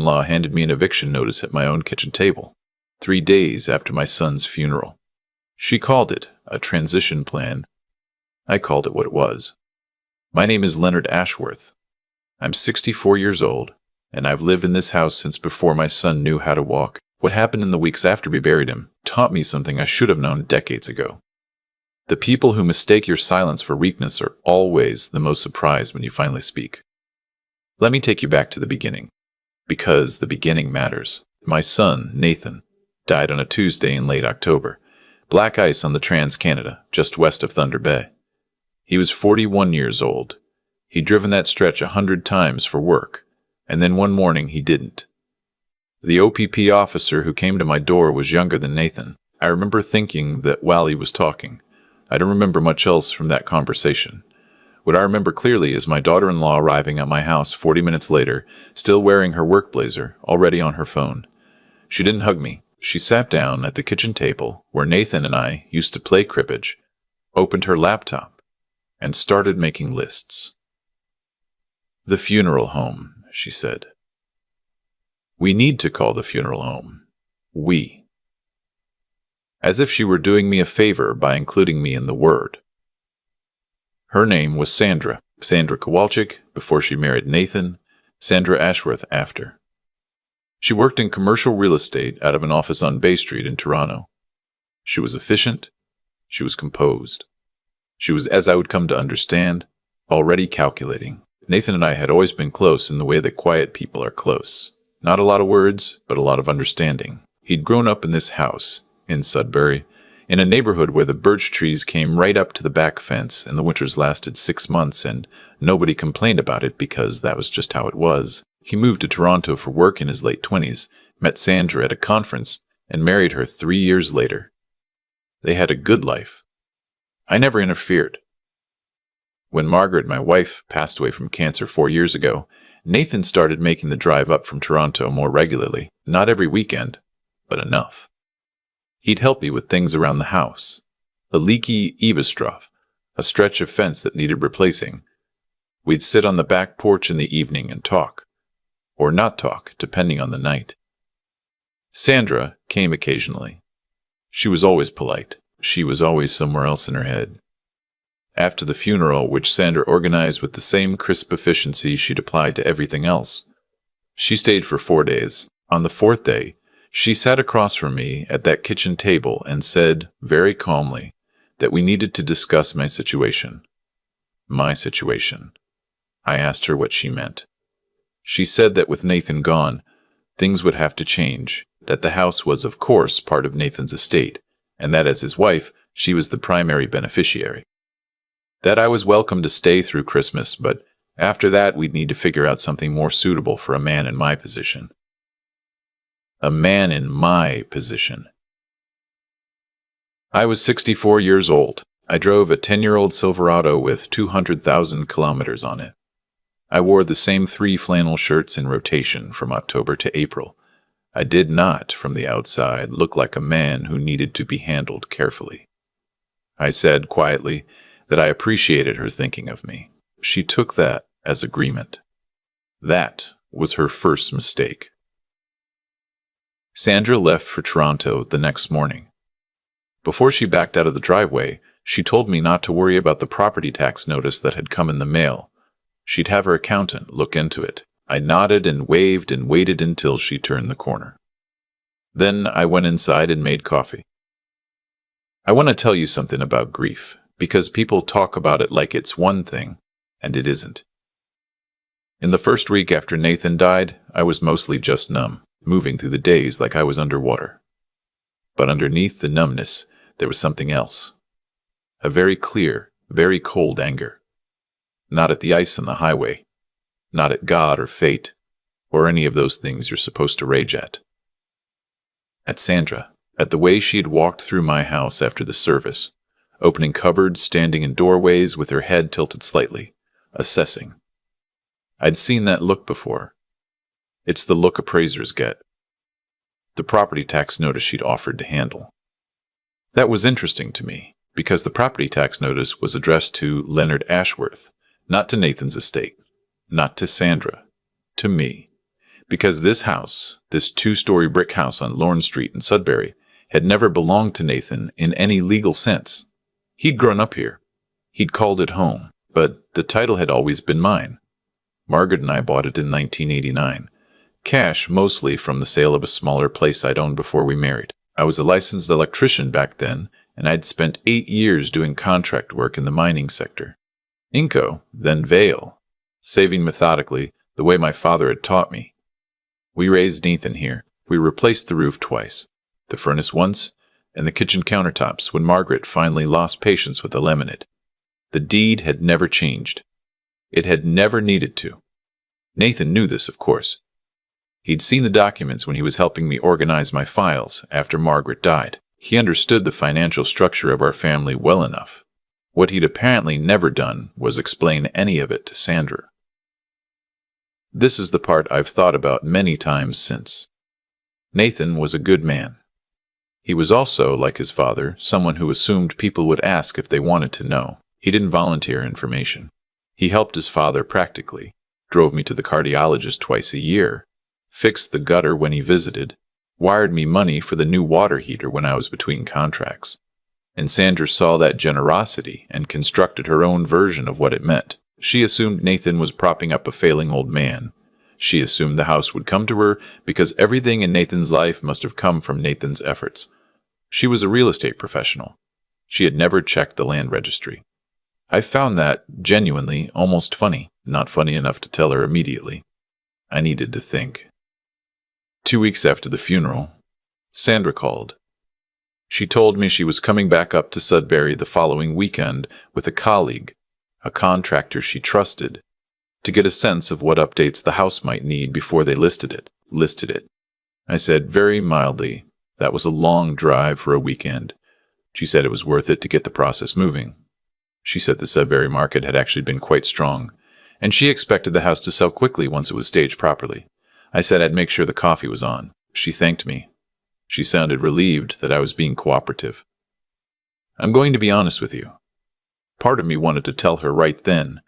mother-in-law handed me an eviction notice at my own kitchen table, 3 days after my son's funeral. She called it a transition plan. I called it what it was. My name is Leonard Ashworth. I'm 64 years old, and I've lived in this house since before my son knew how to walk. What happened in the weeks after we buried him taught me something I should have known decades ago. The people who mistake your silence for weakness are always the most surprised when you finally speak. Let me take you back to the beginning, because the beginning matters. My son, Nathan, died on a Tuesday in late October. Black ice on the Trans-Canada, just west of Thunder Bay. He was 41 years old. He'd driven that stretch 100 times for work, and then one morning he didn't. The OPP officer who came to my door was younger than Nathan. I remember thinking that while he was talking. I don't remember much else from that conversation. What I remember clearly is my daughter-in-law arriving at my house 40 minutes later, still wearing her work blazer, already on her phone. She didn't hug me. She sat down at the kitchen table where Nathan and I used to play cribbage, opened her laptop, and started making lists. "The funeral home," she said. "We need to call the funeral home. We." As if she were doing me a favor by including me in the word. Her name was Sandra Kowalczyk before she married Nathan, Sandra Ashworth after. She worked in commercial real estate out of an office on Bay Street in Toronto. She was efficient. She was composed. She was, as I would come to understand, already calculating. Nathan and I had always been close in the way that quiet people are close. Not a lot of words, but a lot of understanding. He'd grown up in this house, in Sudbury, in a neighborhood where the birch trees came right up to the back fence and the winters lasted 6 months and nobody complained about it because that was just how it was. He moved to Toronto for work in his late 20s, met Sandra at a conference, and married her 3 years later. They had a good life. I never interfered. When Margaret, my wife, passed away from cancer 4 years ago, Nathan started making the drive up from Toronto more regularly, not every weekend, but enough. He'd help me with things around the house. A leaky Eviction, a stretch of fence that needed replacing. We'd sit on the back porch in the evening and talk. Or not talk, depending on the night. Sandra came occasionally. She was always polite. She was always somewhere else in her head. After the funeral, which Sandra organized with the same crisp efficiency she'd applied to everything else, she stayed for 4 days. On the 4th day, she sat across from me at that kitchen table and said, very calmly, that we needed to discuss my situation. My situation. I asked her what she meant. She said that with Nathan gone, things would have to change, that the house was, of course, part of Nathan's estate, and that as his wife, she was the primary beneficiary. That I was welcome to stay through Christmas, but after that we'd need to figure out something more suitable for a man in my position. A man in my position. I was 64 years old. I drove a 10-year-old Silverado with 200,000 kilometers on it. I wore the same 3 flannel shirts in rotation from October to April. I did not, from the outside, look like a man who needed to be handled carefully. I said quietly that I appreciated her thinking of me. She took that as agreement. That was her first mistake. Sandra left for Toronto the next morning. Before she backed out of the driveway, she told me not to worry about the property tax notice that had come in the mail. She'd have her accountant look into it. I nodded and waved and waited until she turned the corner. Then I went inside and made coffee. I want to tell you something about grief, because people talk about it like it's one thing, and it isn't. In the first week after Nathan died, I was mostly just numb, moving through the days like I was underwater. But underneath the numbness, there was something else. A very clear, very cold anger. Not at the ice on the highway. Not at God or fate, or any of those things you're supposed to rage at. At Sandra, at the way she had walked through my house after the service, opening cupboards, standing in doorways with her head tilted slightly, assessing. I'd seen that look before. It's the look appraisers get. The property tax notice she'd offered to handle. That was interesting to me, because the property tax notice was addressed to Leonard Ashworth, not to Nathan's estate, not to Sandra, to me. Because this house, this two-story brick house on Lorne Street in Sudbury, had never belonged to Nathan in any legal sense. He'd grown up here. He'd called it home, but the title had always been mine. Margaret and I bought it in 1989. Cash, mostly from the sale of a smaller place I'd owned before we married. I was a licensed electrician back then, and I'd spent 8 years doing contract work in the mining sector. Inco, then Vale, saving methodically the way my father had taught me. We raised Nathan here. We replaced the roof twice, the furnace once, and the kitchen countertops when Margaret finally lost patience with the laminate. The deed had never changed. It had never needed to. Nathan knew this, of course. He'd seen the documents when he was helping me organize my files after Margaret died. He understood the financial structure of our family well enough. What he'd apparently never done was explain any of it to Sandra. This is the part I've thought about many times since. Nathan was a good man. He was also, like his father, someone who assumed people would ask if they wanted to know. He didn't volunteer information. He helped his father practically, drove me to the cardiologist twice a year, fixed the gutter when he visited, wired me money for the new water heater when I was between contracts. And Sandra saw that generosity and constructed her own version of what it meant. She assumed Nathan was propping up a failing old man. She assumed the house would come to her because everything in Nathan's life must have come from Nathan's efforts. She was a real estate professional. She had never checked the land registry. I found that, genuinely, almost funny, not funny enough to tell her immediately. I needed to think. 2 weeks after the funeral, Sandra called. She told me she was coming back up to Sudbury the following weekend with a colleague, a contractor she trusted, to get a sense of what updates the house might need before they listed it. I said very mildly that was a long drive for a weekend. She said it was worth it to get the process moving. She said the Sudbury market had actually been quite strong, and she expected the house to sell quickly once it was staged properly. I said I'd make sure the coffee was on. She thanked me. She sounded relieved that I was being cooperative. I'm going to be honest with you. Part of me wanted to tell her right then,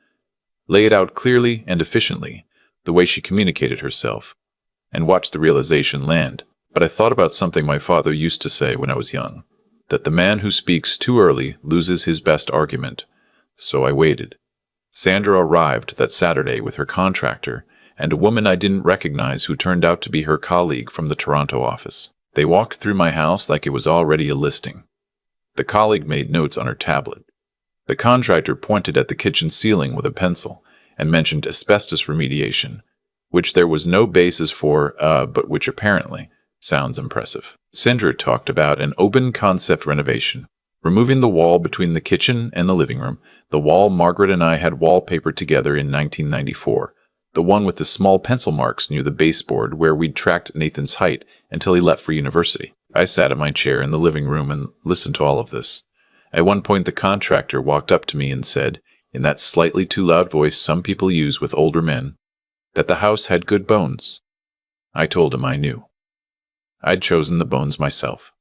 lay it out clearly and efficiently, the way she communicated herself, and watch the realization land. But I thought about something my father used to say when I was young, that the man who speaks too early loses his best argument. So I waited. Sandra arrived that Saturday with her contractor and a woman I didn't recognize who turned out to be her colleague from the Toronto office. They walked through my house like it was already a listing. The colleague made notes on her tablet. The contractor pointed at the kitchen ceiling with a pencil and mentioned asbestos remediation, which there was no basis for, but which apparently sounds impressive. Sandra talked about an open concept renovation, removing the wall between the kitchen and the living room, the wall Margaret and I had wallpapered together in 1994, the one with the small pencil marks near the baseboard where we'd tracked Nathan's height until he left for university. I sat in my chair in the living room and listened to all of this. At one point, the contractor walked up to me and said, in that slightly too loud voice some people use with older men, that the house had good bones. I told him I knew. I'd chosen the bones myself.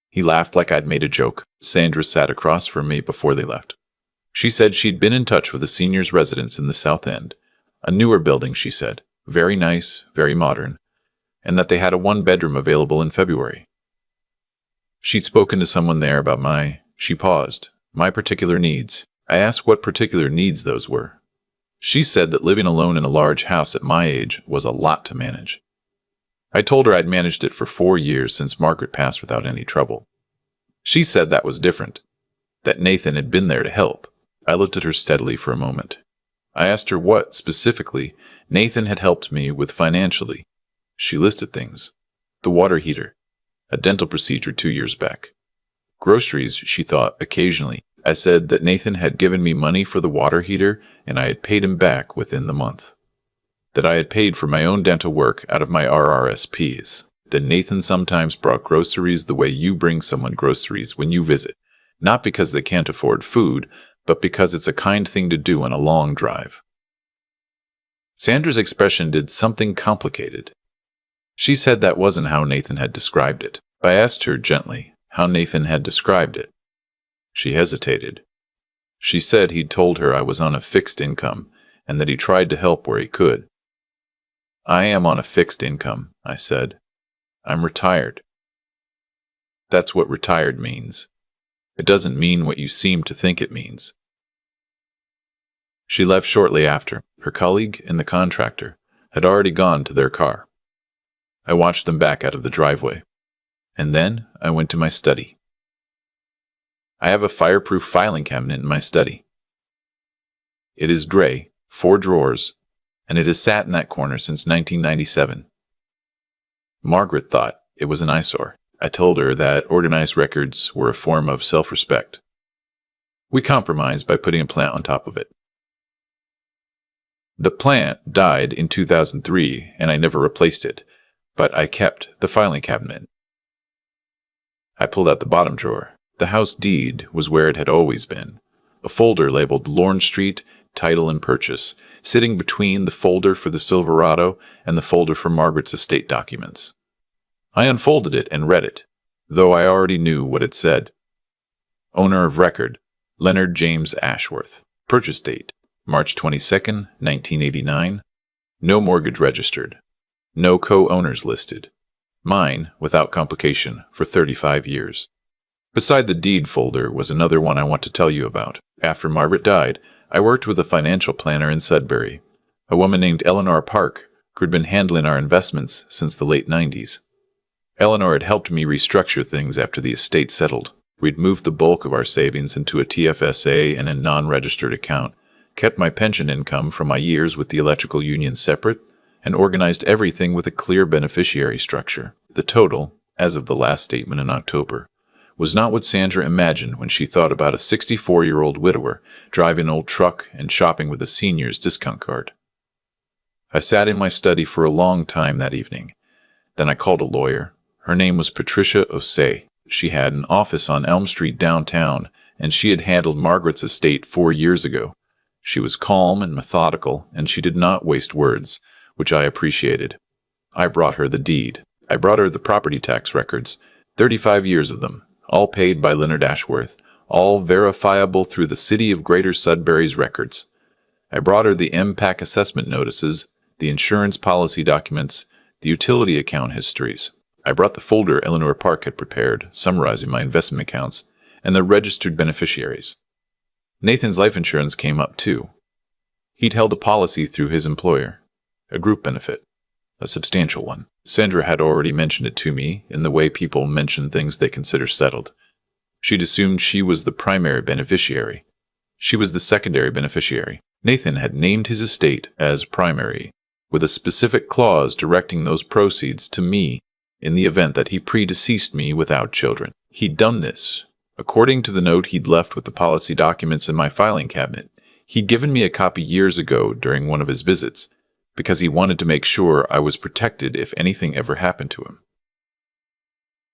He laughed like I'd made a joke. Sandra sat across from me before they left. She said she'd been in touch with a seniors' residence in the South End, a newer building, she said, very nice, very modern, and that they had a one-bedroom available in February. She'd spoken to someone there about she paused, my particular needs. I asked what particular needs those were. She said that living alone in a large house at my age was a lot to manage. I told her I'd managed it for 4 years since Margaret passed without any trouble. She said that was different, that Nathan had been there to help. I looked at her steadily for a moment. I asked her what, specifically, Nathan had helped me with financially. She listed things. The water heater, a dental procedure 2 years back. Groceries, she thought, occasionally. I said that Nathan had given me money for the water heater and I had paid him back within the month. That I had paid for my own dental work out of my RRSPs. That Nathan sometimes brought groceries the way you bring someone groceries when you visit, not because they can't afford food, but because it's a kind thing to do on a long drive. Sandra's expression did something complicated. She said that wasn't how Nathan had described it. I asked her gently how Nathan had described it. She hesitated. She said he'd told her I was on a fixed income and that he tried to help where he could. I am on a fixed income, I said. I'm retired. That's what retired means. It doesn't mean what you seem to think it means. She left shortly after. Her colleague and the contractor had already gone to their car. I watched them back out of the driveway. And then I went to my study. I have a fireproof filing cabinet in my study. It is gray, 4 drawers, and it has sat in that corner since 1997. Margaret thought it was an eyesore. I told her that organized records were a form of self-respect. We compromised by putting a plant on top of it. The plant died in 2003, and I never replaced it, but I kept the filing cabinet. I pulled out the bottom drawer. The house deed was where it had always been, a folder labeled Lorne Street, Title and Purchase, sitting between the folder for the Silverado and the folder for Margaret's estate documents. I unfolded it and read it, though I already knew what it said. Owner of record, Leonard James Ashworth. Purchase date, March 22nd, 1989. No mortgage registered. No co-owners listed. Mine, without complication, for 35 years. Beside the deed folder was another one I want to tell you about. After Margaret died, I worked with a financial planner in Sudbury, a woman named Eleanor Park, who had been handling our investments since the late 90s. Eleanor had helped me restructure things after the estate settled. We'd moved the bulk of our savings into a TFSA and a non-registered account, kept my pension income from my years with the electrical union separate, and organized everything with a clear beneficiary structure. The total, as of the last statement in October, was not what Sandra imagined when she thought about a 64-year-old widower driving an old truck and shopping with a senior's discount card. I sat in my study for a long time that evening. Then I called a lawyer. Her name was Patricia Osei. She had an office on Elm Street downtown, and she had handled Margaret's estate 4 years ago. She was calm and methodical, and she did not waste words, which I appreciated. I brought her the deed. I brought her the property tax records, 35 years of them, all paid by Leonard Ashworth, all verifiable through the City of Greater Sudbury's records. I brought her the MPAC assessment notices, the insurance policy documents, the utility account histories. I brought the folder Eleanor Park had prepared, summarizing my investment accounts, and the registered beneficiaries. Nathan's life insurance came up too. He'd held a policy through his employer, a group benefit, a substantial one. Sandra had already mentioned it to me in the way people mention things they consider settled. She'd assumed she was the primary beneficiary. She was the secondary beneficiary. Nathan had named his estate as primary, with a specific clause directing those proceeds to me in the event that he predeceased me without children. He'd done this. According to the note he'd left with the policy documents in my filing cabinet, he'd given me a copy years ago during one of his visits, because he wanted to make sure I was protected if anything ever happened to him.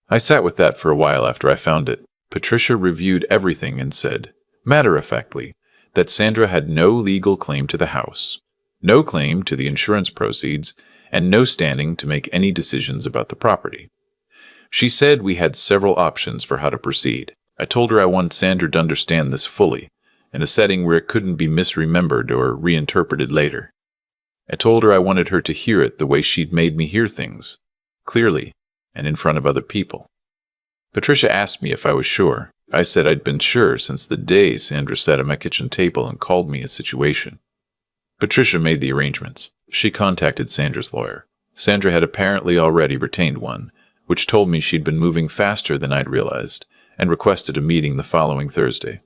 I sat with that for a while after I found it. Patricia reviewed everything and said, matter-of-factly, that Sandra had no legal claim to the house, no claim to the insurance proceeds, and no standing to make any decisions about the property. She said we had several options for how to proceed. I told her I wanted Sandra to understand this fully, in a setting where it couldn't be misremembered or reinterpreted later. I told her I wanted her to hear it the way she'd made me hear things, clearly, and in front of other people. Patricia asked me if I was sure. I said I'd been sure since the day Sandra sat at my kitchen table and called me a situation. Patricia made the arrangements. She contacted Sandra's lawyer. Sandra had apparently already retained one, which told me she'd been moving faster than I'd realized, and requested a meeting the following Thursday.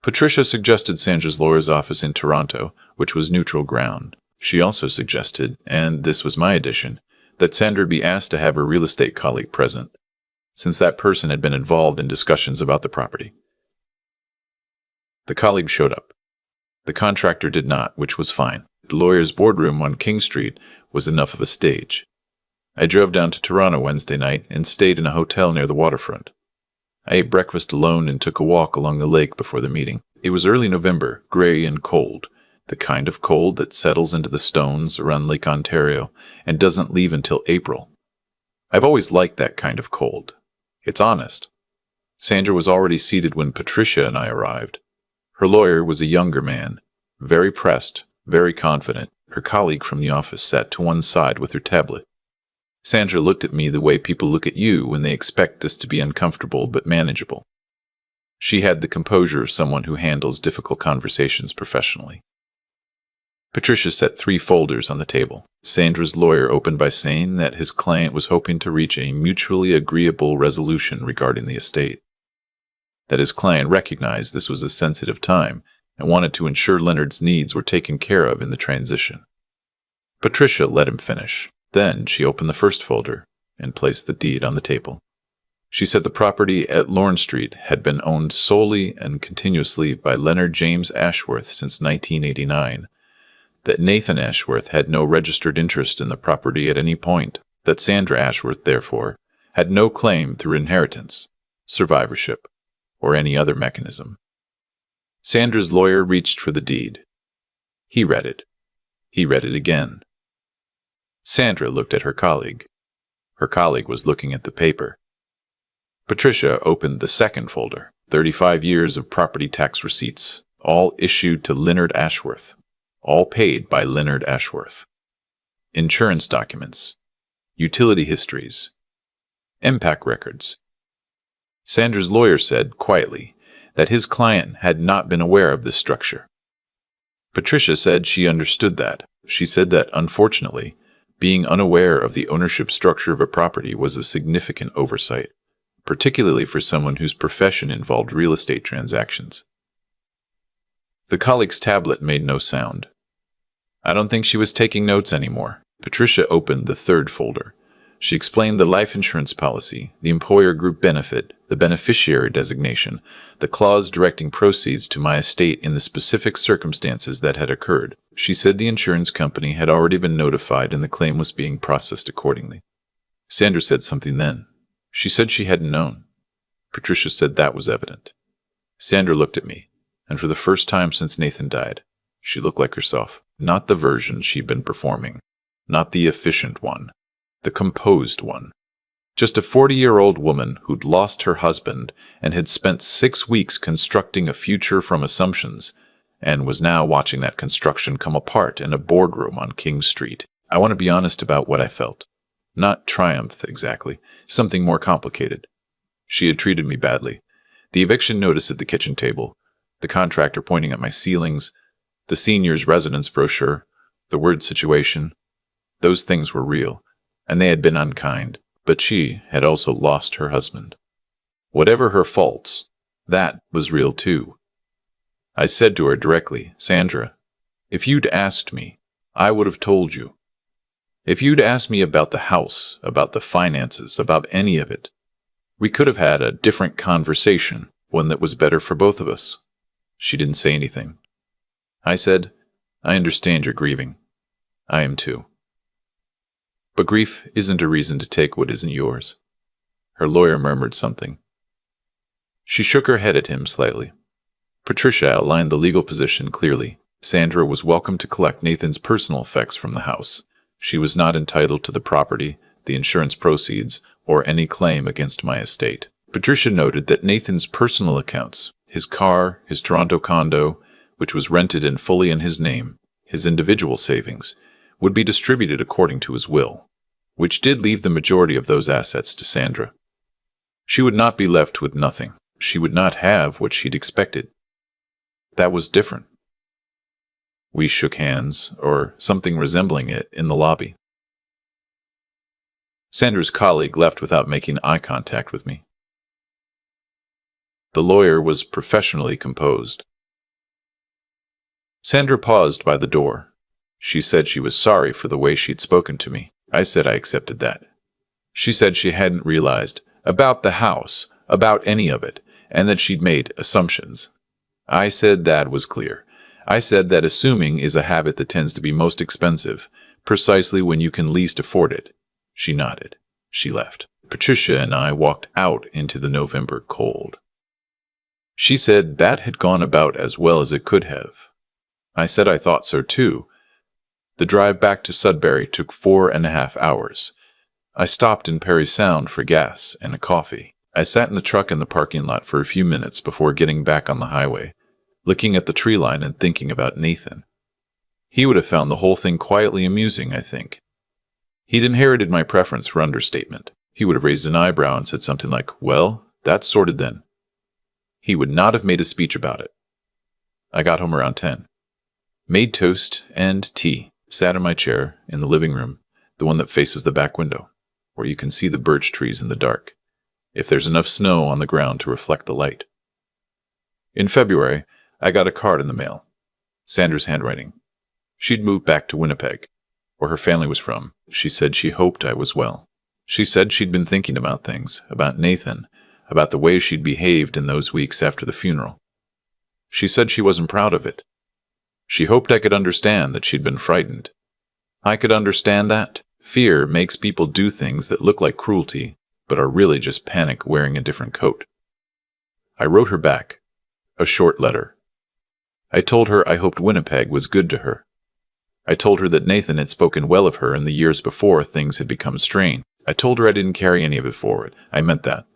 Patricia suggested Sandra's lawyer's office in Toronto, which was neutral ground. She also suggested, and this was my addition, that Sandra be asked to have her real estate colleague present, since that person had been involved in discussions about the property. The colleague showed up. The contractor did not, which was fine. The lawyer's boardroom on King Street was enough of a stage. I drove down to Toronto Wednesday night and stayed in a hotel near the waterfront. I ate breakfast alone and took a walk along the lake before the meeting. It was early November, gray and cold, the kind of cold that settles into the stones around Lake Ontario and doesn't leave until April. I've always liked that kind of cold. It's honest. Sandra was already seated when Patricia and I arrived. Her lawyer was a younger man, very pressed, very confident. Her colleague from the office sat to one side with her tablet. Sandra looked at me the way people look at you when they expect us to be uncomfortable but manageable. She had the composure of someone who handles difficult conversations professionally. Patricia set 3 folders on the table. Sandra's lawyer opened by saying that his client was hoping to reach a mutually agreeable resolution regarding the estate. That his client recognized this was a sensitive time and wanted to ensure Leonard's needs were taken care of in the transition. Patricia let him finish. Then she opened the first folder and placed the deed on the table. She said the property at Lorne Street had been owned solely and continuously by Leonard James Ashworth since 1989, that Nathan Ashworth had no registered interest in the property at any point, that Sandra Ashworth, therefore, had no claim through inheritance, survivorship, or any other mechanism. Sandra's lawyer reached for the deed. He read it. He read it again. Sandra looked at her colleague. Her colleague was looking at the paper. Patricia opened the second folder, 35 years of property tax receipts, all issued to Leonard Ashworth, all paid by Leonard Ashworth. Insurance documents, utility histories, impact records. Sandra's lawyer said, quietly, that his client had not been aware of this structure. Patricia said she understood that. She said that, unfortunately, being unaware of the ownership structure of a property was a significant oversight, particularly for someone whose profession involved real estate transactions. The colleague's tablet made no sound. I don't think she was taking notes anymore. Patricia opened the third folder. She explained the life insurance policy, the employer group benefit, the beneficiary designation, the clause directing proceeds to my estate in the specific circumstances that had occurred. She said the insurance company had already been notified and the claim was being processed accordingly. Sandra said something then. She said she hadn't known. Patricia said that was evident. Sandra looked at me, and for the first time since Nathan died, she looked like herself. Not the version she'd been performing, not the efficient one, the composed one. Just a 40-year-old woman who'd lost her husband and had spent 6 weeks constructing a future from assumptions, and was now watching that construction come apart in a boardroom on King Street. I want to be honest about what I felt. Not triumph, exactly. Something more complicated. She had treated me badly. The eviction notice at the kitchen table, the contractor pointing at my ceilings, the senior's residence brochure, the word situation. Those things were real, and they had been unkind, but she had also lost her husband. Whatever her faults, that was real too. I said to her directly, Sandra, if you'd asked me, I would have told you. If you'd asked me about the house, about the finances, about any of it, we could have had a different conversation, one that was better for both of us. She didn't say anything. I said, I understand you're grieving. I am too. But grief isn't a reason to take what isn't yours. Her lawyer murmured something. She shook her head at him slightly. Patricia outlined the legal position clearly. Sandra was welcome to collect Nathan's personal effects from the house. She was not entitled to the property, the insurance proceeds, or any claim against my estate. Patricia noted that Nathan's personal accounts, his car, his Toronto condo, which was rented and fully in his name, his individual savings, would be distributed according to his will, which did leave the majority of those assets to Sandra. She would not be left with nothing. She would not have what she'd expected. That was different. We shook hands, or something resembling it, in the lobby. Sandra's colleague left without making eye contact with me. The lawyer was professionally composed. Sandra paused by the door. She said she was sorry for the way she'd spoken to me. I said I accepted that. She said she hadn't realized about the house, about any of it, and that she'd made assumptions. I said that was clear. I said that assuming is a habit that tends to be most expensive, precisely when you can least afford it. She nodded. She left. Patricia and I walked out into the November cold. She said that had gone about as well as it could have. I said I thought so too. The drive back to Sudbury took 4.5 hours. I stopped in Perry Sound for gas and a coffee. I sat in the truck in the parking lot for a few minutes before getting back on the highway, looking at the tree line and thinking about Nathan. He would have found the whole thing quietly amusing, I think. He'd inherited my preference for understatement. He would have raised an eyebrow and said something like, "Well, that's sorted then." He would not have made a speech about it. I got home around 10. Made toast and tea, sat in my chair in the living room, the one that faces the back window, where you can see the birch trees in the dark, if there's enough snow on the ground to reflect the light. In February, I got a card in the mail. Sandra's handwriting. She'd moved back to Winnipeg, where her family was from. She said she hoped I was well. She said she'd been thinking about things, about Nathan, about the way she'd behaved in those weeks after the funeral. She said she wasn't proud of it. She hoped I could understand that she'd been frightened. I could understand that. Fear makes people do things that look like cruelty, but are really just panic wearing a different coat. I wrote her back, a short letter. I told her I hoped Winnipeg was good to her. I told her that Nathan had spoken well of her in the years before things had become strained. I told her I didn't carry any of it forward. I meant that.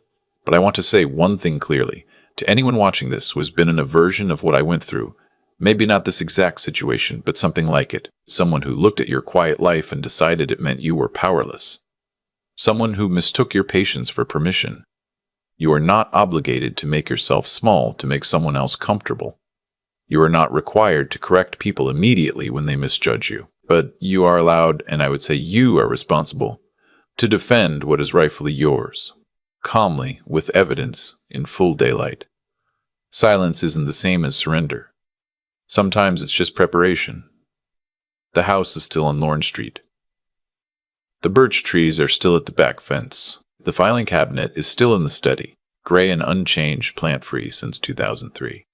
But I want to say one thing clearly. To anyone watching this who has been in a version of what I went through, maybe not this exact situation, but something like it, someone who looked at your quiet life and decided it meant you were powerless. Someone who mistook your patience for permission. You are not obligated to make yourself small to make someone else comfortable. You are not required to correct people immediately when they misjudge you, but you are allowed, and I would say you are responsible, to defend what is rightfully yours, calmly, with evidence, in full daylight. Silence isn't the same as surrender. Sometimes it's just preparation. The house is still on Lorne Street. The birch trees are still at the back fence. The filing cabinet is still in the study, gray and unchanged, plant-free since 2003.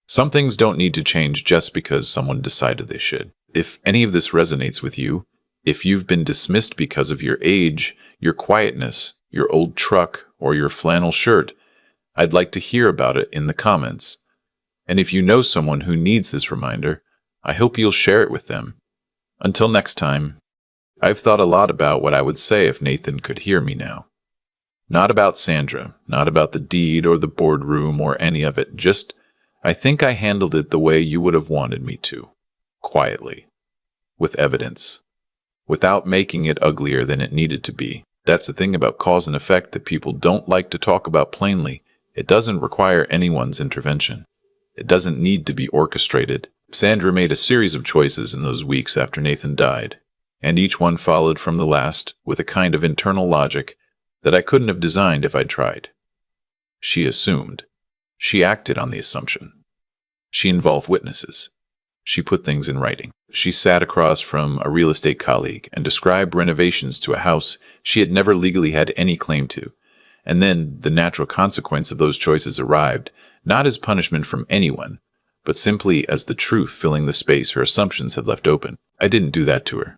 Some things don't need to change just because someone decided they should. If any of this resonates with you, if you've been dismissed because of your age, your quietness, your old truck, or your flannel shirt, I'd like to hear about it in the comments. And if you know someone who needs this reminder, I hope you'll share it with them. Until next time, I've thought a lot about what I would say if Nathan could hear me now. Not about Sandra, not about the deed or the boardroom or any of it, just I think I handled it the way you would have wanted me to. Quietly. With evidence. Without making it uglier than it needed to be. That's the thing about cause and effect that people don't like to talk about plainly. It doesn't require anyone's intervention. It doesn't need to be orchestrated. Sandra made a series of choices in those weeks after Nathan died, and each one followed from the last with a kind of internal logic that I couldn't have designed if I'd tried. She assumed. She acted on the assumption. She involved witnesses. She put things in writing. She sat across from a real estate colleague and described renovations to a house she had never legally had any claim to. And then the natural consequence of those choices arrived, not as punishment from anyone, but simply as the truth filling the space her assumptions had left open. I didn't do that to her.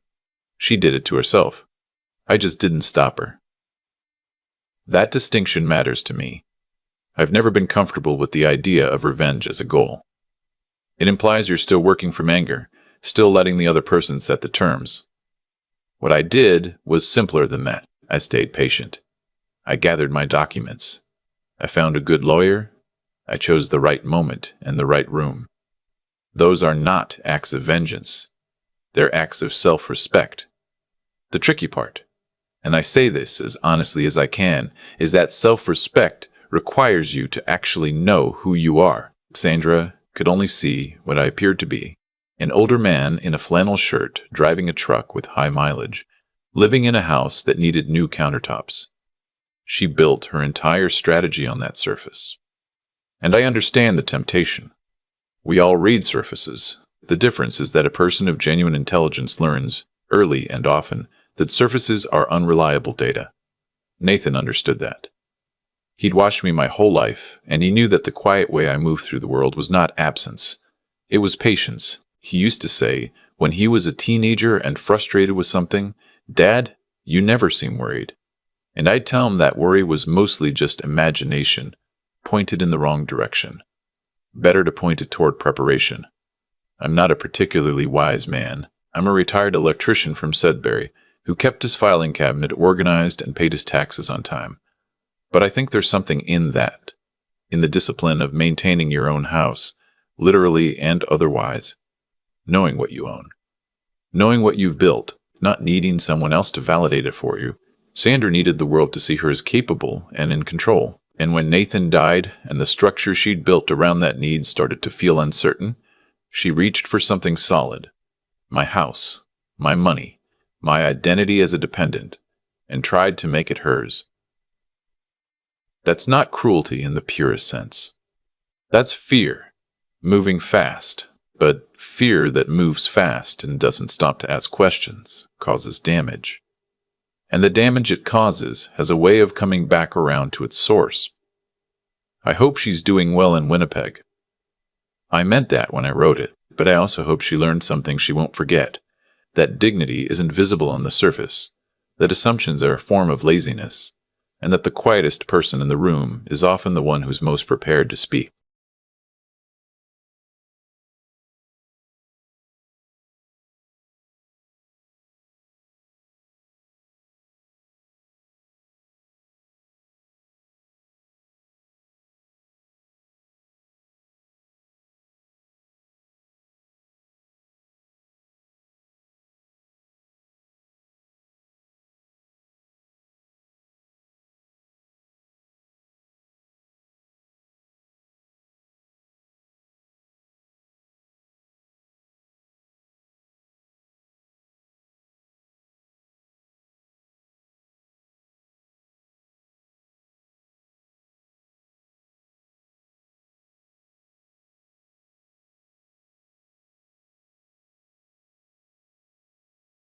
She did it to herself. I just didn't stop her. That distinction matters to me. I've never been comfortable with the idea of revenge as a goal. It implies you're still working from anger, still letting the other person set the terms. What I did was simpler than that. I stayed patient. I gathered my documents. I found a good lawyer. I chose the right moment and the right room. Those are not acts of vengeance. They're acts of self-respect. The tricky part, and I say this as honestly as I can, is that self-respect requires you to actually know who you are. Sandra could only see what I appeared to be, an older man in a flannel shirt driving a truck with high mileage, living in a house that needed new countertops. She built her entire strategy on that surface. And I understand the temptation. We all read surfaces. The difference is that a person of genuine intelligence learns, early and often, that surfaces are unreliable data. Nathan understood that. He'd watched me my whole life, and he knew that the quiet way I moved through the world was not absence. It was patience. He used to say, when he was a teenager and frustrated with something, "Dad, you never seem worried." And I'd tell him that worry was mostly just imagination, pointed in the wrong direction. Better to point it toward preparation. I'm not a particularly wise man. I'm a retired electrician from Sudbury who kept his filing cabinet organized and paid his taxes on time. But I think there's something in that, in the discipline of maintaining your own house, literally and otherwise, knowing what you own. Knowing what you've built, not needing someone else to validate it for you, Sandra needed the world to see her as capable and in control. And when Nathan died and the structure she'd built around that need started to feel uncertain, she reached for something solid. My house, my money, my identity as a dependent, and tried to make it hers. That's not cruelty in the purest sense. That's fear, moving fast, but fear that moves fast and doesn't stop to ask questions causes damage. And the damage it causes has a way of coming back around to its source. I hope she's doing well in Winnipeg. I meant that when I wrote it, but I also hope she learned something she won't forget, that dignity isn't visible on the surface, that assumptions are a form of laziness, and that the quietest person in the room is often the one who's most prepared to speak.